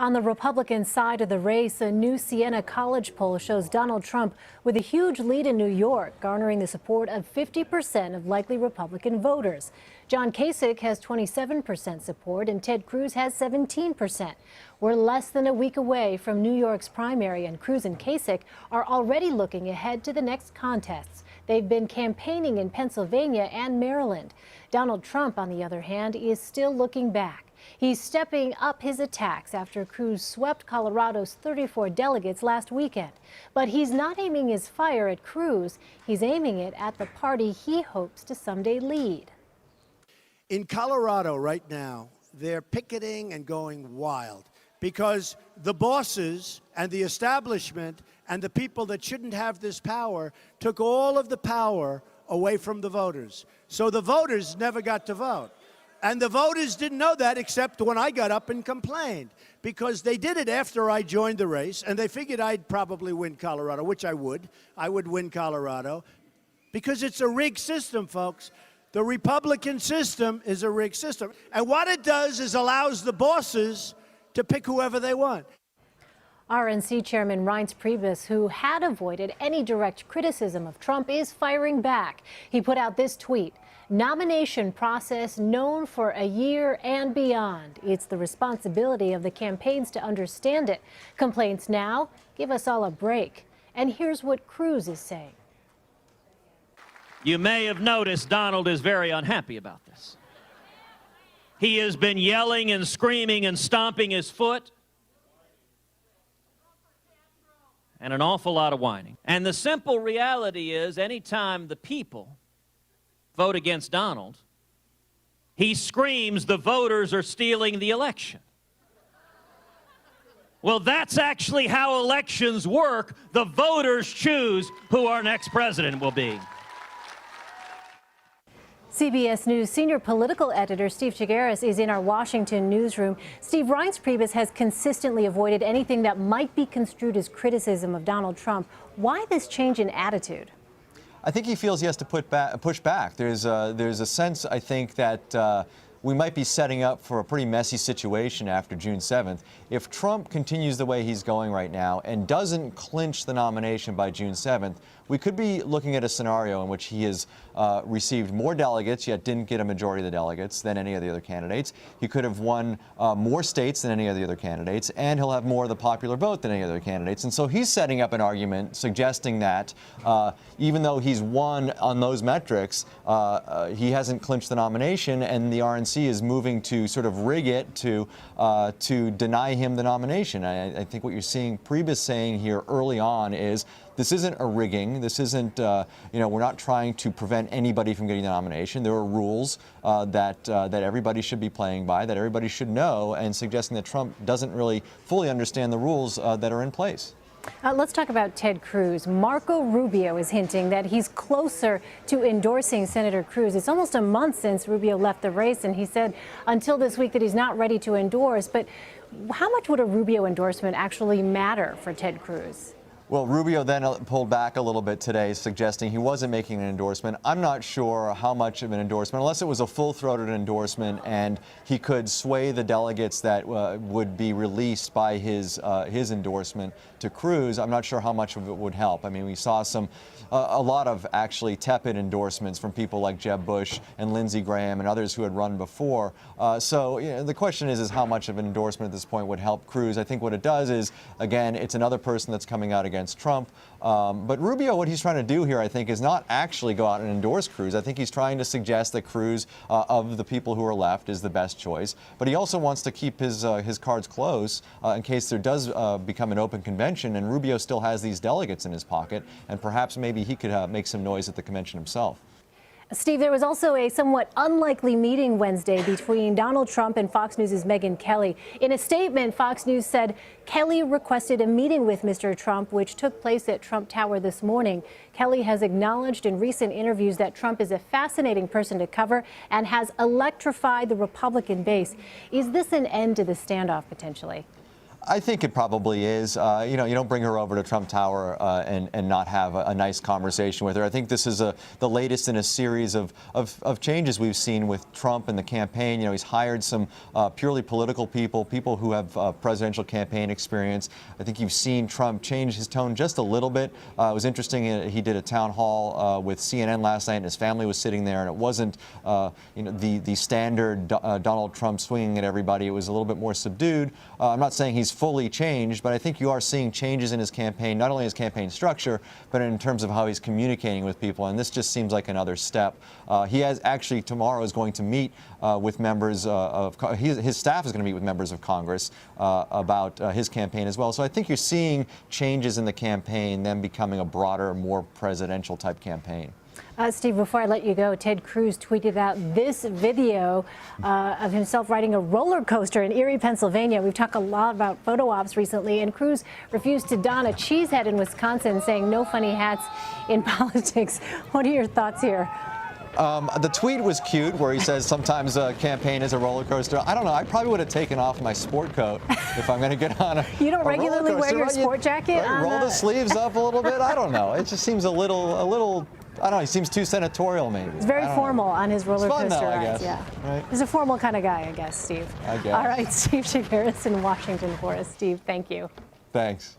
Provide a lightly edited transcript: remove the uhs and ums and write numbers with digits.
On the Republican side of the race, a new Siena College poll shows Donald Trump with a huge lead in New York, garnering the support of 50% of likely Republican voters. John Kasich has 27% support and Ted Cruz has 17%. We're less than a week away from New York's primary, and Cruz and Kasich are already looking ahead to the next contests. They've been campaigning in Pennsylvania and Maryland. Donald Trump, on the other hand, is still looking back. He's stepping up his attacks after Cruz swept Colorado's 34 delegates last weekend. But he's not aiming his fire at Cruz. He's aiming it at the party he hopes to someday lead. In Colorado right now, they're picketing and going wild because the bosses and the establishment and the people that shouldn't have this power took all of the power away from the voters. So the voters never got to vote. And the voters didn't know that except when I got up and complained, because they did it after I joined the race, and they figured I'd probably win Colorado, which I would. I would win Colorado because it's a rigged system, folks. The Republican system is a rigged system. And what it does is allows the bosses to pick whoever they want. RNC Chairman Reince Priebus, who had avoided any direct criticism of Trump, is firing back. He put out this tweet: "Nomination process known for a year and beyond. It's the responsibility of the campaigns to understand it. Complaints now? Give us all a break." And here's what Cruz is saying. You may have noticed Donald is very unhappy about this. He has been yelling and screaming and stomping his foot, and an awful lot of whining. And the simple reality is, anytime the people vote against Donald, he screams the voters are stealing the election. Well, that's actually how elections work. The voters choose who our next president will be. CBS News senior political editor Steve Chaggaris is in our Washington newsroom. Steve, Reince Priebus has consistently avoided anything that might be construed as criticism of Donald Trump. Why this change in attitude? I think he feels he has to push back. There's a sense, I think, that we might be setting up for a pretty messy situation after June 7th. If Trump continues the way he's going right now and doesn't clinch the nomination by June 7th, we could be looking at a scenario in which he has received more delegates, yet didn't get a majority of the delegates than any of the other candidates. He could have won more states than any of the other candidates, and he'll have more of the popular vote than any other candidates. And so he's setting up an argument suggesting that even though he's won on those metrics, he hasn't clinched the nomination, and the RNC is moving to sort of rig it to deny him the nomination. I think what you're seeing Priebus saying here early on is this isn't a rigging. This isn't, we're not trying to prevent anybody from getting the nomination. There are rules that everybody should be playing by, that everybody should know, and suggesting that Trump doesn't really fully understand the rules that are in place. Let's talk about Ted Cruz. Marco Rubio is hinting that he's closer to endorsing Senator Cruz. It's almost a month since Rubio left the race, and he said until this week that he's not ready to endorse. But how much would a Rubio endorsement actually matter for Ted Cruz? Well, Rubio then pulled back a little bit today, suggesting he wasn't making an endorsement. I'm not sure how much of an endorsement, unless it was a full-throated endorsement and he could sway the delegates that would be released by his endorsement to Cruz. I'm not sure how much of it would help. I mean, we saw a lot of actually tepid endorsements from people like Jeb Bush and Lindsey Graham and others who had run before. So the question is how much of an endorsement at this point would help Cruz. I think what it does is, again, it's another person that's coming out against Trump. But Rubio, what he's trying to do here, I think, is not actually go out and endorse Cruz. I think he's trying to suggest that Cruz, of the people who are left, is the best choice. But he also wants to keep his cards close in case there does become an open convention and Rubio still has these delegates in his pocket, and perhaps maybe he could make some noise at the convention himself. Steve, there was also a somewhat unlikely meeting Wednesday between Donald Trump and Fox News' Megyn Kelly. In a statement, Fox News said Kelly requested a meeting with Mr. Trump, which took place at Trump Tower this morning. Kelly has acknowledged in recent interviews that Trump is a fascinating person to cover and has electrified the Republican base. Is this an end to the standoff, potentially? I think it probably is. You know, you don't bring her over to Trump Tower and not have a nice conversation with her. I think this is the latest in a series of changes we've seen with Trump and the campaign. You know, he's hired some purely political people who have presidential campaign experience. I think you've seen Trump change his tone just a little bit. It was interesting. He did a town hall with CNN last night, and his family was sitting there, and it wasn't you know, the standard Donald Trump swinging at everybody. It was a little bit more subdued. I'm not saying he's fully changed, but I think you are seeing changes in his campaign, not only his campaign structure, but in terms of how he's communicating with people. And this just seems like another step. He has actually tomorrow is going to meet with members of his staff is going to meet with members of Congress about his campaign as well. So I think you're seeing changes in the campaign, them becoming a broader, more presidential type campaign. Steve, before I let you go, Ted Cruz tweeted out this video of himself riding a roller coaster in Erie, Pennsylvania. We've talked a lot about photo ops recently, and Cruz refused to don a cheese head in Wisconsin, saying no funny hats in politics. What are your thoughts here? The tweet was cute, where he says sometimes a campaign is a roller coaster. I don't know. I probably would have taken off my sport coat if I'm going to get on a You don't a regularly wear your sport jacket? Right, roll the sleeves up a little bit. I don't know. It just seems a little. I don't know. He seems too senatorial, maybe. It's very formal on his roller coaster though, I rides. guess. Yeah, Right? he's a formal kind of guy, I guess, Steve. I guess. All right, Steve Chaggaris in Washington for us. Steve, thank you. Thanks.